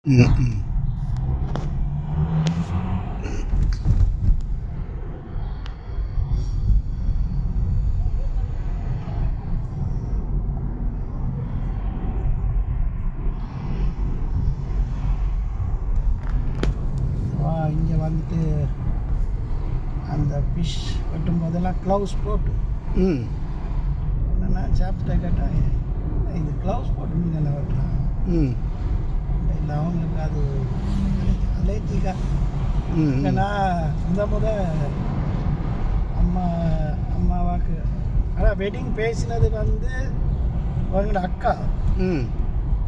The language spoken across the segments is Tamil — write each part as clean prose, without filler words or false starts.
ம். இங்கே வந்துட்டு அந்த ஃபிஷ் வெட்டும் போதெல்லாம் க்ளவுஸ் போட்டு ம். என்னென்னா சாப்பிட்ட கேட்டால் இது க்ளவுஸ் போட்டு மீனெல்லாம் வெட்டுறாங்க. ம். இல்லை அவங்களுக்கு அது அலர்ஜிக்கா ம். இல்லைன்னா முத அம்மாவாக்கு ஆனால் வெட்டிங் பேசினது வந்து அவங்களோட அக்கா. ம்.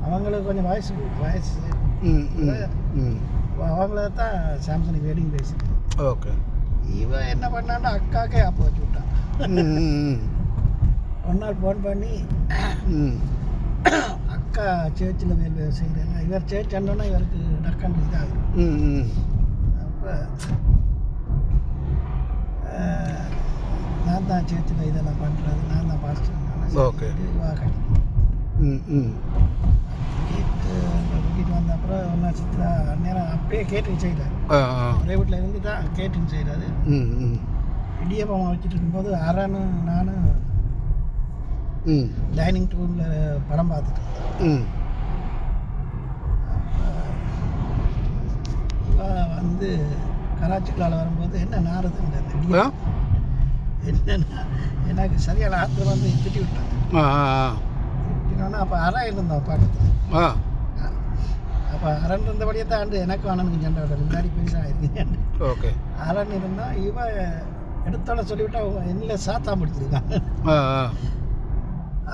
அவங்களுக்கு கொஞ்சம் வயசு ம். ம். அவங்கள தான் சாம்சனுக்கு வெட்டிங் பேசினது. ஓகே. இவன் என்ன பண்ணான்னா அக்காக்கே ஆப்ப வச்சு விட்டான். ம். ஒரு நாள் ஃபோன் பண்ணி ம். அக்கா சேர்ச்சில் வேலை செய்கிறேன்னா இவர் சேர்ச் அண்ணோன்னா இவருக்கு டக்குன்னு இதாகுது. ம். அப்போ நான் தான் சேர்ச்சில் இதெல்லாம் பண்ணுறது, நான் தான் பாஸ்டர். ஓகே. வா கட்டி ம். ம். கூட்டிகிட்டு வந்த அப்புறம் ஒன்றா சித்ரா அந்நேரம் அப்பயே கேட்ரிங் செய்கிறார். ஒரே வீட்டில் இருந்து தான் கேட்ரிங் செய்கிறாரு. ம். ம். இடியப்பம் வச்சுட்டு இருக்கும்போது அரணும் நானும் ம். டைனிங் டேபிளில் படம் பார்த்துட்டு இருந்தேன். ம். வந்து கராச்சிக்குள்ளால் வரும்போது என்ன நாரதுன்ற என்னன்னா எனக்கு சரியான ஆத்திரம் வந்து திட்டி விட்டாங்க. திட்டினோன்னா அப்போ அறம் இருந்தோம் பக்கத்தில். அப்போ அரண் இருந்தபடியே தான் ஆண்டு எனக்கு அண்ணனுக்கு சண்டை விட முன்னாடி பெருசாக இருக்கீங்க. ஓகே. அரண் இருந்தால் இவன் எடுத்தோட சொல்லிவிட்டா என்ன சாத்தா முடிச்சிருக்காங்க.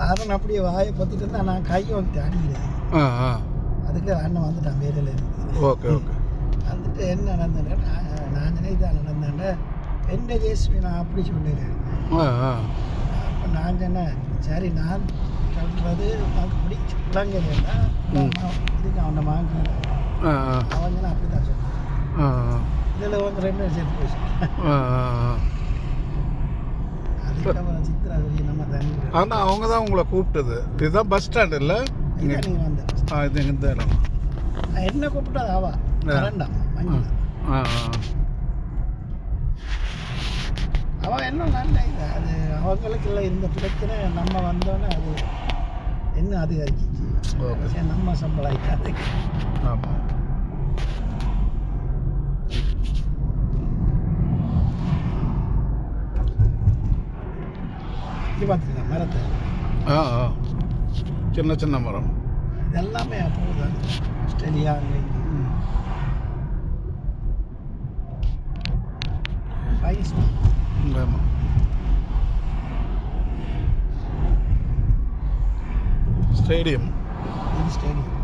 அரண் அப்படியே வாயை பற்றிட்டு இருந்தால் நான் கையை வந்துட்டு அடிக்கிறேன். அதுக்கு அண்ணன் வந்துட்டான் வேலையில் இருக்குது. ஓகே. ஓகே. வந்துட்டு என்ன நடந்தேன் நான் நினைதான் நடந்தேன் எந்த ஜேஸ்வி நான் அப்படி சொல்லிடுறேன். அப்போ நான் சொன்னேன் சரி நான் சொல்கிறது உனக்கு பிடிச்சி பிள்ளைங்க வேண்டாம் இதுக்கு அவனை வாங்கினேன். அவன் சொன்னால் அப்படி தான் சொன்னான். இதில் வந்து 2 சேர்த்து போயிடுச்சு. அதுக்கப்புறம் சித்ரா சொல்லி நம்ம தண்ணி. ஆனால் அவங்க தான் உங்களை கூப்பிட்டது. இதுதான் பஸ் ஸ்டாண்ட் இல்லை? இங்கே நீங்கள் வந்து இது இந்த இடம் என்ன கூப்பிட்டது அவா வேண்டாம் மஞ்சள். அவன் இன்னும் நல்ல இது அது அவங்களுக்குள்ள இந்த பிரச்சனை நம்ம வந்தோன்னே அது இன்னும் அதிகரிச்சிச்சு. சரி நம்ம சம்பளம் ஆகிட்டாது. ஆமாம். இது பார்த்துருங்க மரத்தை. சின்ன சின்ன மரம் இதெல்லாமே அப்போதான் ஆஸ்திரேலியா அங்கே பைஸ். ஆமாம். ஸ்டேடியம். இது ஸ்டேடியம்.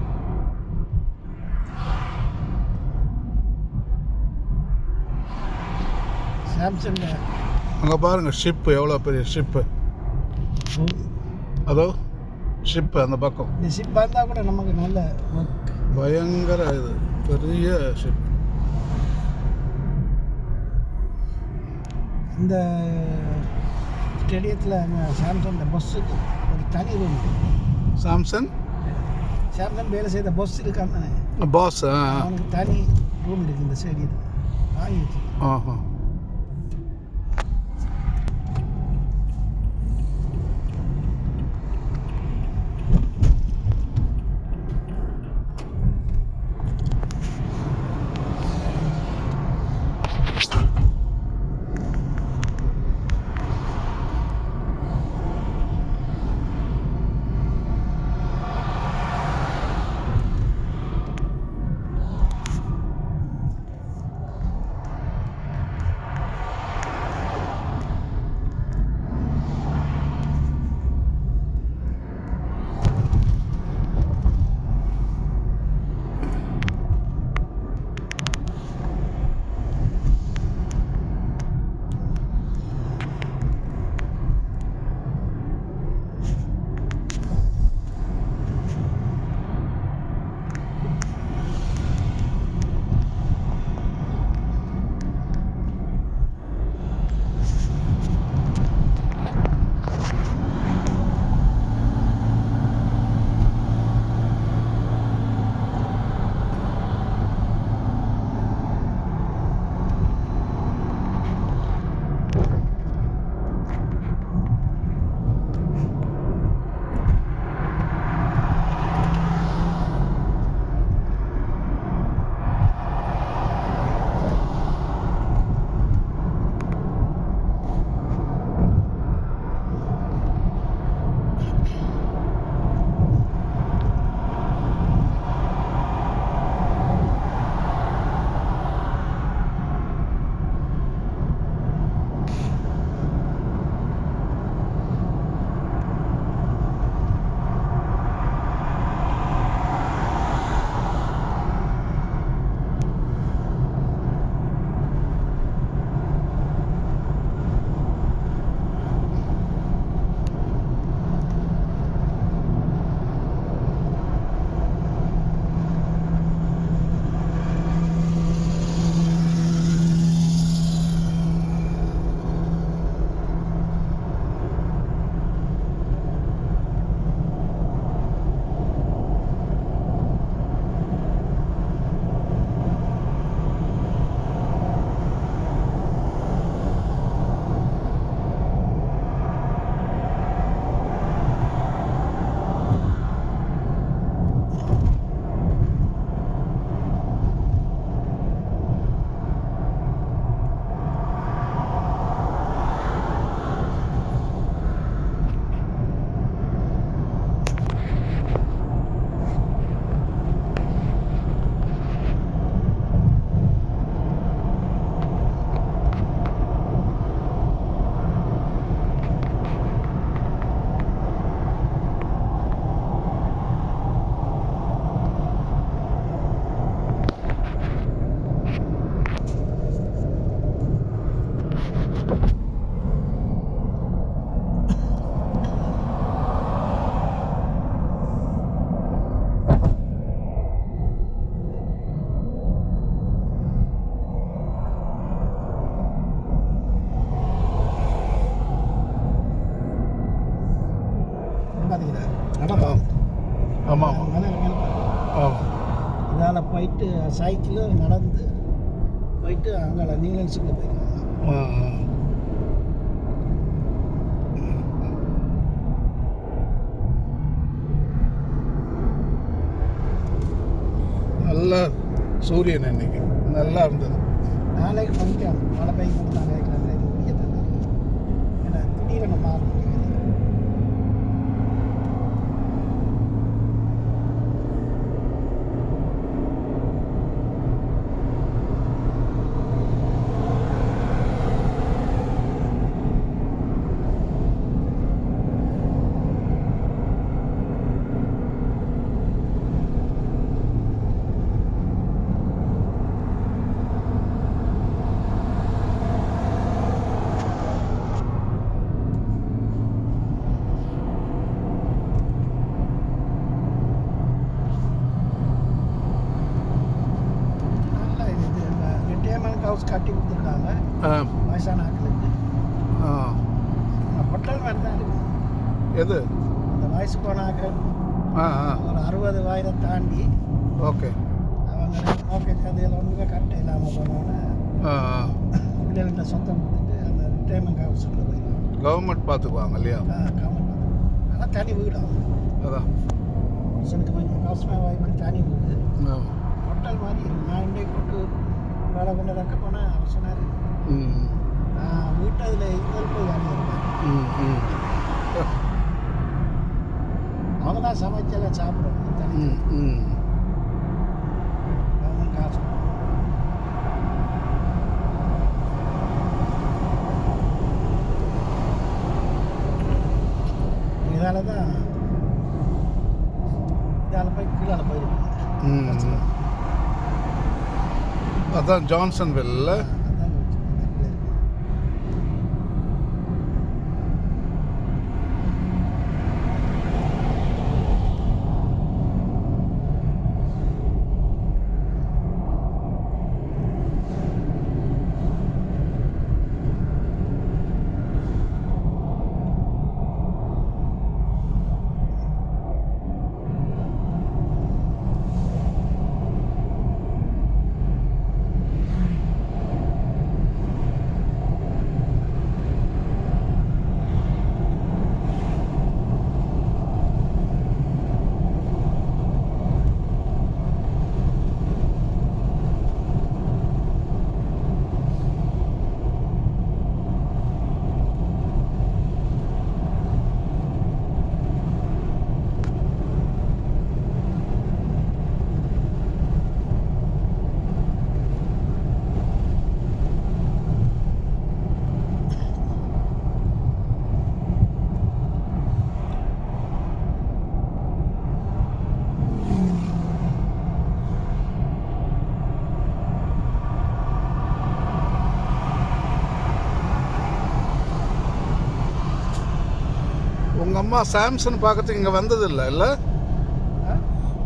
சாம்சங் அங்கே பாருங்கள் ஷிப்பு, எவ்வளோ பெரிய ஷிப்பு. அதோ ஷிப்பு அந்த பக்கம். இந்த ஷிப் வந்தால் கூட நமக்கு நல்ல ஒர்க். பயங்கர இது பெரிய ஷிப். இந்த ஸ்டேடியத்தில் சாம்சங் பஸ்ஸுக்கு ஒரு தனி ரூம். சாம்சங் வேலை செய்த பஸ் இருக்காங்க பாஸ். அவனுக்கு தனி ரூம் இருக்குது இந்த ஸ்டேடியத்தில் வாங்கி வச்சு. அங்கால போயிட்டு சைக்கிள் நடந்து போயிட்டு அங்கால நீலன்ஸுக்குள்ள போயிருக்காங்க. நல்ல சூரியன் இன்னைக்கு நல்லா இருந்தது. நாளைக்கு கொஞ்சம் மழை பெய்யும் நாளைக்கு ஏன்னா திடீரென மாறும். ஹவுஸ் கட்டி கொடுத்துருக்காங்க வயசான ஆட்களுக்கு. ஹோட்டல் மாதிரி தான் இருக்குது. எது இந்த வயசு போன ஆட்கள் ஒரு 60 வயதை தாண்டி ஓகே அவங்க ஓகே அதில் ஒன்றுமே கரெக்டாக இல்லாமல் போனோன்னே பிள்ளைகள்கிட்ட சொத்தம் கொடுத்துட்டு அந்த ரிட்டைர்மெண்ட் ஹவுஸுக்குள்ள போயிடுவாங்க. கவர்மெண்ட் பார்த்துக்குவாங்க இல்லையா? கவர்மெண்ட் ஆனால் தனி வீடு ஆகும். அதான் மனுஷனுக்கு கொஞ்சம் காசுமே வாய்ப்பு தனி வீடு ஹோட்டல் மாதிரி இருக்கு. நான் இன்றைக்கு கொண்டு வேலை கொண்டு வைக்க போனேன். அவர் சொன்னார் நான் வீட்டு அதில் இருந்தாலும் போய் வேலை இருப்பேன். அவங்க தான் சமைச்செல்லாம் சாப்பிடுவாங்க. தனி அவங்க காசு இதால தான் இதால் போய் கீழே போயிருக்கேன். அதான் ஜான்சன்வில்ல. உங்கள் அம்மா சாம்சன் பார்க்கறதுக்கு இங்கே வந்தது இல்லை?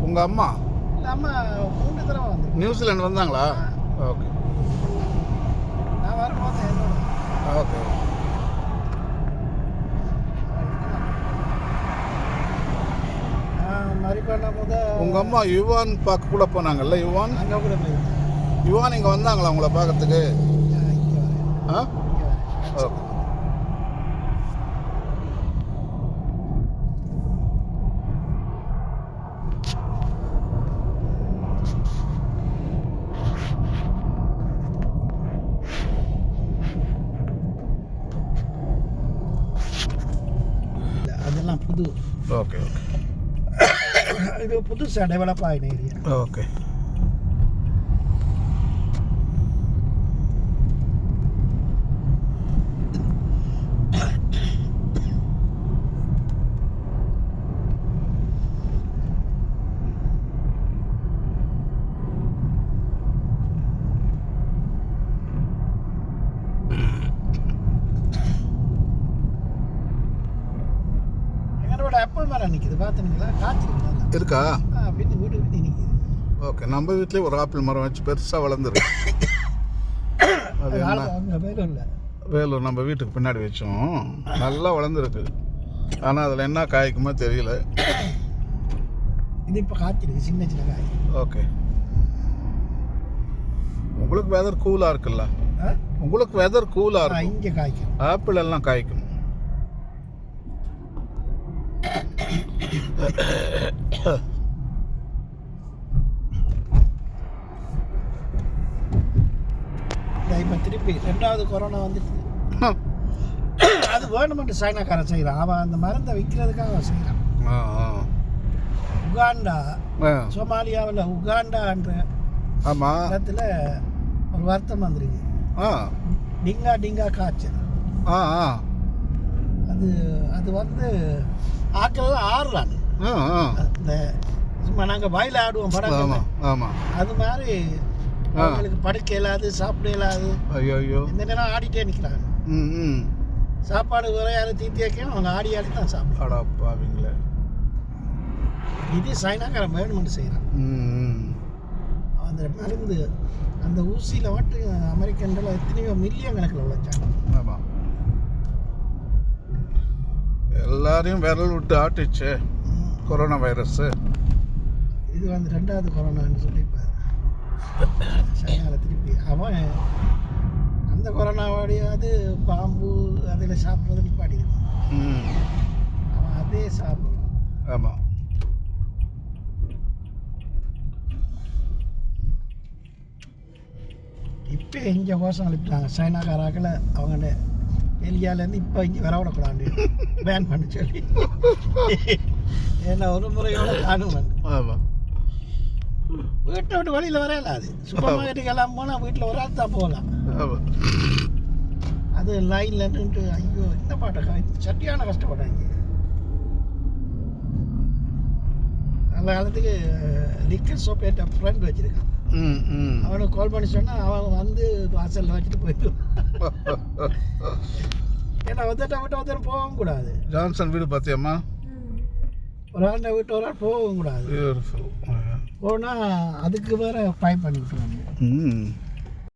உங்கள் அம்மா அம்மா 3 தடவை வந்து நியூசிலாந்து வந்தாங்களா? ஓகே நான் வரும்போது ஓகே மரிப்பானா முத உங்கள் அம்மா யுவான் பார்க்க கூட போனாங்கல்ல? யுவான் அங்கே கூட போயிருந்தேன். யுவான் இங்கே வந்தாங்களா உங்களை பார்க்கறதுக்கு? ஆ ஓகே அதெல்லாம் புது. ஓகே ஓகே இது புதுசாக டெவலப் ஆகின ஏரியா. ஓகே ஆப்பிள் மரம் நிற்கிது பார்த்துங்களா? காய்ச்சிருக்கா இருக்கா? வீட்டு வீடு வீட்டு நிற்கிது. ஓகே நம்ம வீட்லேயே ஒரு ஆப்பிள் மரம் வச்சு பெருசாக வளர்ந்துருக்கு. அது என்ன வேலூர் நம்ம வீட்டுக்கு பின்னாடி வச்சோம். நல்லா வளர்ந்துருக்கு. ஆனால் அதில் என்ன காய்க்குமோ தெரியல. இது இப்போ காய்ச்சிருக்கு சின்ன சின்ன காய். ஓகே உங்களுக்கு வெதர் கூலாக இருக்குல்ல, உங்களுக்கு வெதர் கூலாக இருக்கும். இங்கே காய்க்கும். ஆப்பிள் எல்லாம் காய்க்கும். இப்போ திருப்பி 2வது கொரோனா வந்துட்டு அது வேணுமென்று சைனாக்காரன் செய்கிறான். அவன் அந்த மருந்தை விற்கிறதுக்காக அவன் செய்கிறான். உகாண்டா, சோமாலியாவில் உகாண்டான்ற இடத்துல ஒரு வருத்தம் வந்துருக்கு. டிங்கா காய்ச்சல். அது அது வந்து ஆக்கெல்லாம் ஆடுறாங்க. இந்த சும்மா நாங்கள் வயலில் ஆடுவோம் படம், அது மாதிரி அவங்களுக்கு படுக்க இயலாது, சாப்பிட இயலாது. ஐயோ, இந்த நேரம் ஆடிட்டே நிற்கிறாங்க. சாப்பாடு வேற யாரும் தீத்தி வைக்கணும், அவங்க ஆடி தான் சாப்பிடுவாங்களே. இது சைனாக்காரன் வேணுமென்று செய்கிறான். அந்த மருந்து அந்த ஊசியில் மட்டும் அமெரிக்கன்ல எத்தனையோ மில்லியன் கணக்கில் உழைச்சாங்க. ஆமாம், எல்லாரையும் விரல் விட்டு ஆட்டுச்சு கொரோனா வைரஸ். இது வந்து 2வது கொரோனான்னு சொல்லிப்பாரு சைனாவில். திருப்பி அவன் அந்த கொரோனாவோடையாவது பாம்பு அதில் சாப்பிட்றது நிப்பாட்டிருக்கான். அவன் அதே சாப்பிட்றான். ஆமாம், இப்போ இங்கே கோஷம் அனுப்பிட்டாங்க சைனாக்காராக்களை. அவங்க எலியாலேருந்து இப்போ இங்கே வரவிடக்கூடாது, பேன் பண்ண சொல்லி. ஏன்னா ஒரு முறையோட காணும் வந்து. ஆமாம், வீட்டை விட்டு வெளியில் வரையல. அது சூப்பர் மார்க்கெட்டுக்கெல்லாம் போனால் வீட்டில் ஒரு ஆள் தான் போகலாம். அது லைனில் நின்று ஐயோ இந்த பாட்டை சட்டியான கஷ்டப்பட்டாங்க. அந்த காலத்துக்கு லிக்கர் ஷாப் என் ஃப்ரெண்ட் வச்சுருக்கான். அவனுக்கு கால் பண்ணி சொன்னால் அவன் வந்து வாசலில் வச்சுட்டு போயிடுவான். ஏன்னா ஒருத்தர் போகவும் கூடாது. ஜான்சன் வீடு பார்த்தியம்மா? ஒரு ஆள் விட்டு ஒரு ஆள் போகவும் கூடாது. போனால் அதுக்கு வேற ஃபைன் பண்ணிவிட்டுருவாங்க.